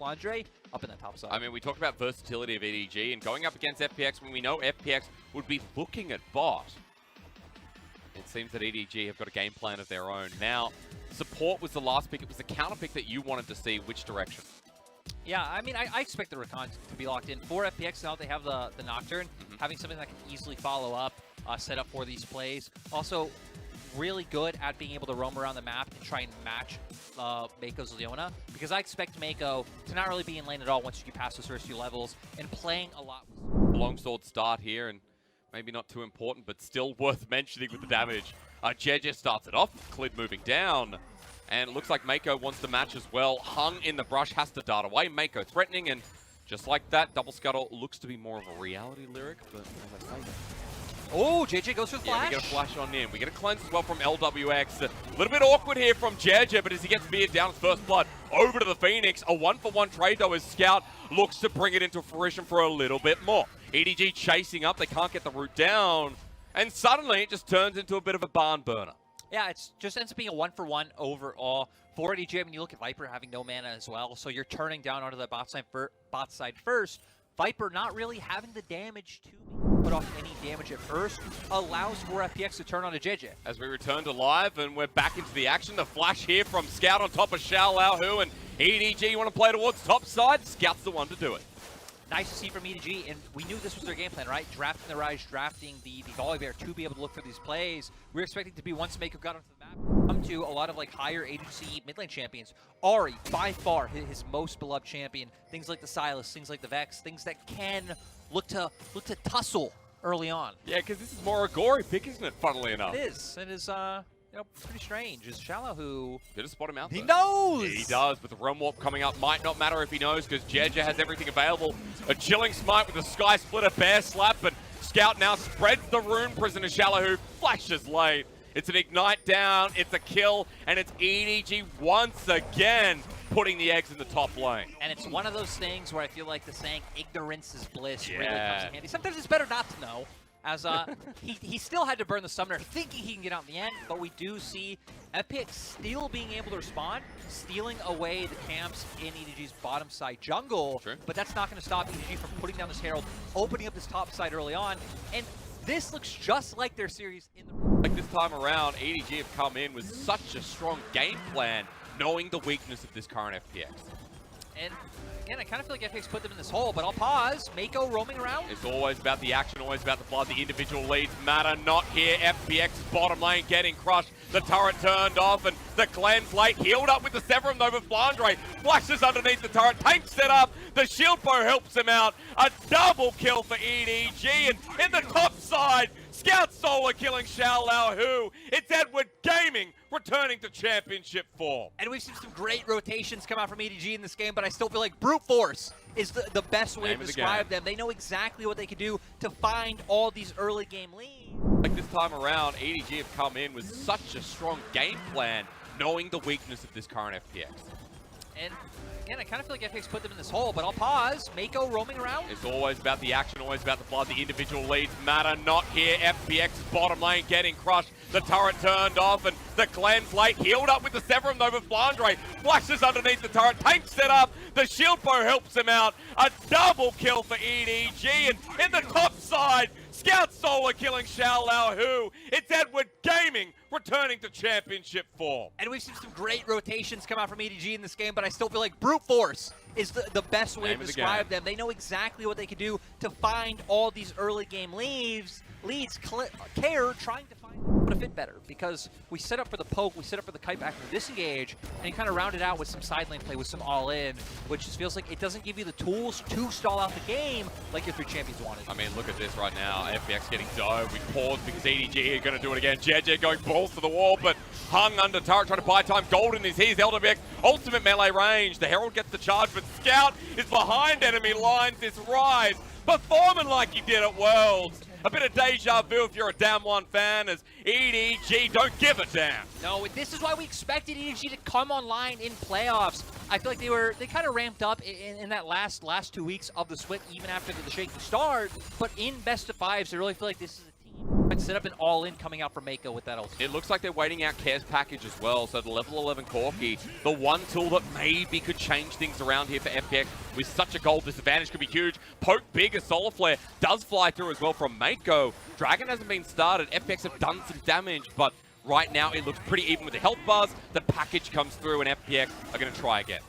Flandre up in the top side. I mean, we talked about versatility of EDG and going up against FPX when we know FPX would be looking at bot. It seems that EDG have got a game plan of their own. Now, support was the last pick. It was the counter pick that you wanted to see. Which direction? Yeah, I mean, I expect the Recon to be locked in. For FPX now, they have the Nocturne, having something that can easily follow up, set up for these plays. Also, really good at being able to roam around the map and try and match Mako's Leona, because I expect Mako to not really be in lane at all once you get past those first few levels, and playing a lot. Longsword start here, and maybe not too important, but still worth mentioning with the damage. Jeje starts it off, Clid moving down, and it looks like Mako wants to match as well. Hung in the brush, has to dart away. Mako threatening, and just like that, double scuttle looks to be more of a reality lyric, but as I say, oh, JJ goes for the flash. Yeah, we get a flash on in. We get a cleanse as well from LWX. A little bit awkward here from JJ, but as he gets veered down his first blood, over to the Phoenix. A 1-for-1 trade, though, as Scout looks to bring it into fruition for a little bit more. EDG chasing up. They can't get the route down. And suddenly, it just turns into a bit of a barn burner. Yeah, it just ends up being a 1-for-1 overall. For EDG, I mean, you look at Viper having no mana as well, so you're turning down onto the bot side first. Viper not really having the damage to put off any damage at first allows for FPX to turn on to JJ. As we return to live and we're back into the action, the flash here from Scout on top of Xiaolahu, and EDG, you want to play towards top side? Scout's the one to do it. Nice to see from EDG, and we knew this was their game plan, right? Drafting the Rise, drafting the Volibear to be able to look for these plays. We were expecting to be, once Mako got onto the map, come to a lot of like higher agency mid lane champions. Ahri, by far, his most beloved champion. Things like the Silas, things like the Vex, things that can look to tussle early on. Yeah, because this is more a gory pick, isn't it, funnily enough? It is. It is, you know, pretty strange. Is Xiaolahu... Did it spot him out He though? knows! Yeah, he does, but the Realm Warp coming up might not matter if he knows, because JJ has everything available. A Chilling Smite with a Sky Splitter, Bear Slap, and Scout now spreads the Rune Prison as Xiaolahu flashes late. It's an Ignite down, it's a kill, and it's EDG once again putting the eggs in the top lane. And it's one of those things where I feel like the saying, ignorance is bliss, really Yeah. comes in handy. Sometimes it's better not to know. As he still had to burn the Summoner, thinking he can get out in the end, but we do see FPX still being able to respond, stealing away the camps in EDG's bottom side jungle. Sure. But that's not going to stop EDG from putting down this Herald, opening up this top side early on, and this looks just like their series in the... Like this time around, EDG have come in with such a strong game plan, knowing the weakness of this current FPX. And again, I kind of feel like FPX put them in this hole, but I'll pause. Mako roaming around. It's always about the action, always about the blood. The individual leads matter not here. FPX bottom lane getting crushed. The turret turned off, and the cleanse late. Healed up with the Severum over Flandre. Flashes underneath the turret. Tank set up. The shield bow helps him out. A double kill for EDG, and in the top side, Scout solo killing Xiaolahu. It's Edward Gaming returning to championship form. And we've seen some great rotations come out from EDG in this game, but I still feel like brute force is the best way to describe them. They know exactly what they can do to find all these early game leads. Like this time around, EDG have come in with such a strong game plan, knowing the weakness of this current FPX. And again, I kind of feel like FPX put them in this hole, but I'll pause. Mako roaming around. It's always about the action, always about the blood. The individual leads matter not here. FPX bottom lane getting crushed. The turret turned off, and the cleanse late. Healed up with the Severum over Flandre. Flashes underneath the turret. Tank set up. The shield bow helps him out. A double kill for EDG, and in the top side, Scout solo killing Xiaolahu. It's Edward Gaming returning to championship form. And we've seen some great rotations come out from EDG in this game, but I still feel like brute force is the best way to describe them. They know exactly what they can do to find all these early game leads. Care trying to find how to fit better, because we set up for the poke, we set up for the kite back for the disengage, and you kind of round it out with some side lane play, with some all-in, which just feels like it doesn't give you the tools to stall out the game like if your champions wanted. I mean, look at this right now. FPX getting dove. We paused because EDG are going to do it again. JJ going balls to the wall, but Hung under turret trying to buy time. Golden is his. LWX ultimate melee range. The Herald gets the charge, but Scout is behind enemy lines. This Rise performing like he did at Worlds. A bit of deja vu if you're a Damn One fan, as EDG don't give a damn. No, this is why we expected EDG to come online in playoffs. I feel like they kind of ramped up in that last 2 weeks of the split, even after the shaky start. But in best of fives, I really feel like this is a team Set up an all-in coming out from Mako with that ult. It looks like they're waiting out Care's package as well, so the level 11 Corki, the one tool that maybe could change things around here for FPX with such a gold disadvantage could be huge. Poke big as Solar Flare does fly through as well from Mako. Dragon hasn't been started, FPX have done some damage, but right now it looks pretty even with the health bars. The package comes through and FPX are going to try again.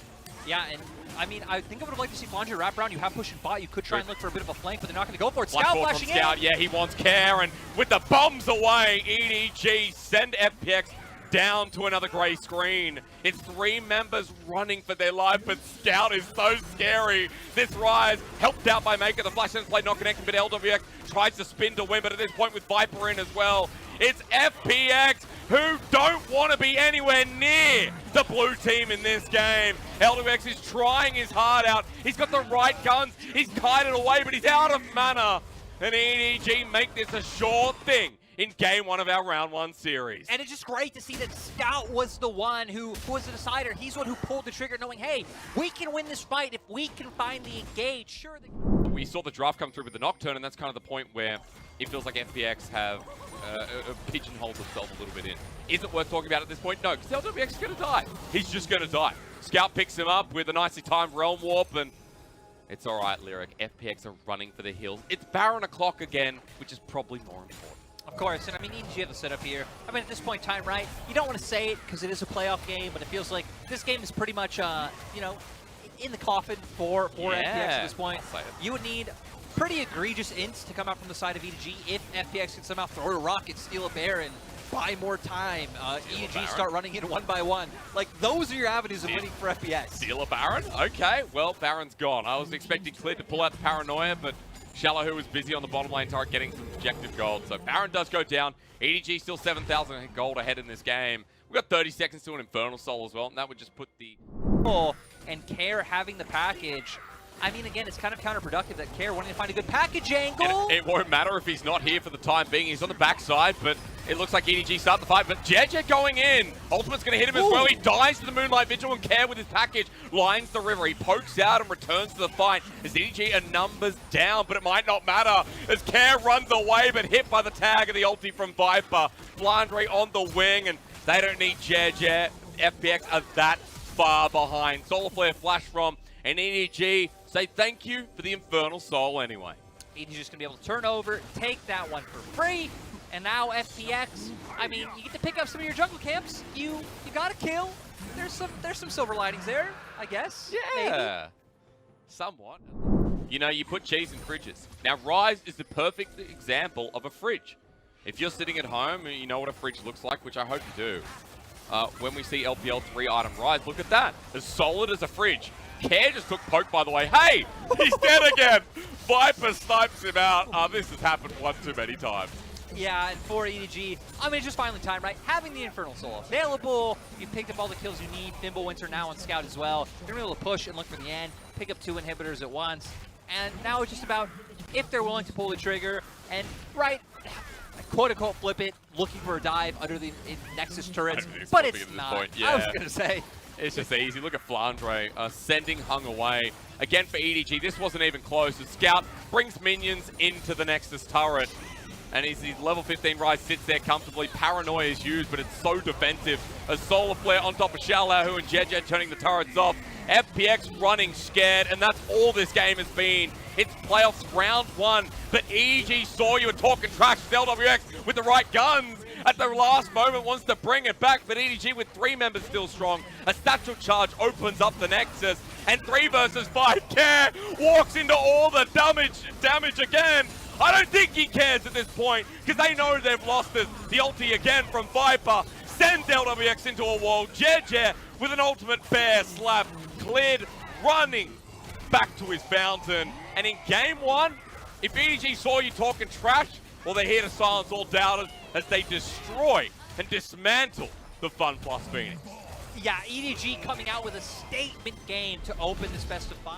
Yeah, and I mean, I think I would have liked to see Flandre wrap around. You have push and bot. You could try and look for a bit of a flank, but they're not going to go for it. Scout flashing in. Scout, yeah, he wants Care, and with the bombs away, EDG send FPX down to another grey screen. It's 3 members running for their life, but Scout is so scary. This Rise, helped out by Maker. The flash sense play not connecting, but LWX tries to spin to win, but at this point with Viper in as well, it's FPX who don't want to be anywhere near the blue team in this game. LWX is trying his heart out. He's got the right guns. He's kited away, but he's out of mana. And EDG make this a sure thing in game 1 of our round 1 series. And it's just great to see that Scout was the one who was the decider. He's the one who pulled the trigger knowing, hey, we can win this fight if we can find the engage. Sure. We saw the draft come through with the Nocturne, and that's kind of the point where it feels like FPX have pigeonholed themselves a little bit in. Is it worth talking about at this point? No, because LWX is going to die. He's just going to die. Scout picks him up with a nicely timed Realm Warp, and it's all right, Lyric. FPX are running for the hills. It's Baron o'clock again, which is probably more important. Of course, and I mean, EDG have the setup here. I mean, at this point in time, right, you don't want to say it because it is a playoff game, but it feels like this game is pretty much, you know, in the coffin for FPX at this point. You would need pretty egregious ints to come out from the side of EDG if FPX can somehow throw a rocket, steal a Baron, buy more time, EDG start running in 1 by 1. Like, those are your avenues of winning for FPX. Steal a Baron? Okay, well, Baron's gone. I was expecting Clid to pull out the Paranoia, but Shallow, who was busy on the bottom lane turret getting some objective gold. So Baron does go down. EDG still 7,000 gold ahead in this game. We've got 30 seconds to an Infernal Soul as well, and that would just put the... And Care having the package. I mean, again, it's kind of counterproductive that Care wanting to find a good package angle. It won't matter if he's not here for the time being. He's on the backside, but it looks like EDG starting the fight. But JJ going in. Ultimate's going to hit him as well. He dies to the Moonlight Vigil, and Care with his package lines the river. He pokes out and returns to the fight as EDG are numbers down, but it might not matter as Care runs away, but hit by the tag of the ulti from Viper. Flandre on the wing, and they don't need JJ. FPX are that far behind. Solar Flare flash from, and EDG say thank you for the Infernal Soul anyway. EDG's just going to be able to turn over, take that one for free, and now FPX, I mean, you get to pick up some of your jungle camps. You got to kill. There's some silver linings there, I guess. Yeah, maybe. Somewhat. You know, you put cheese in fridges. Now, Rise is the perfect example of a fridge. If you're sitting at home and you know what a fridge looks like, which I hope you do, when we see LPL 3-item Rise, look at that. As solid as a fridge. Care just took poke, by the way. Hey, he's dead again. Viper snipes him out. This has happened one too many times. Yeah, and for EDG, I mean, it's just finally time, right? Having the Infernal Soul available, you picked up all the kills you need. Thimblewinter now on Scout as well. You're able to push and look for the end, pick up 2 inhibitors at once. And now it's just about if they're willing to pull the trigger and, right, quote-unquote flip it, looking for a dive under the Nexus turrets, but it's not. Yeah. I was going to say. It's just easy. Look at Flandre sending Hung away. Again for EDG, this wasn't even close. The Scout brings minions into the Nexus turret. And his level 15 Rise sits there comfortably. Paranoia is used, but it's so defensive. A Solar Flare on top of Shallahu and JJ turning the turrets off. FPX running scared, and that's all this game has been. It's playoffs round 1, but EDG saw you were talking trash. LWX with the right guns at the last moment wants to bring it back, but EDG with 3 members still strong. A satchel charge opens up the Nexus, and 3 versus 5. Care walks into all the damage again. I don't think he cares at this point, because they know they've lost this. The ulti again from Viper sends LWX into a wall. JJ with an ultimate bear slap. Cleared, running back to his fountain. And in game 1, if EDG saw you talking trash, well, they're here to silence all doubters as they destroy and dismantle the Fun Plus Phoenix. Yeah, EDG coming out with a statement game to open this best of 5.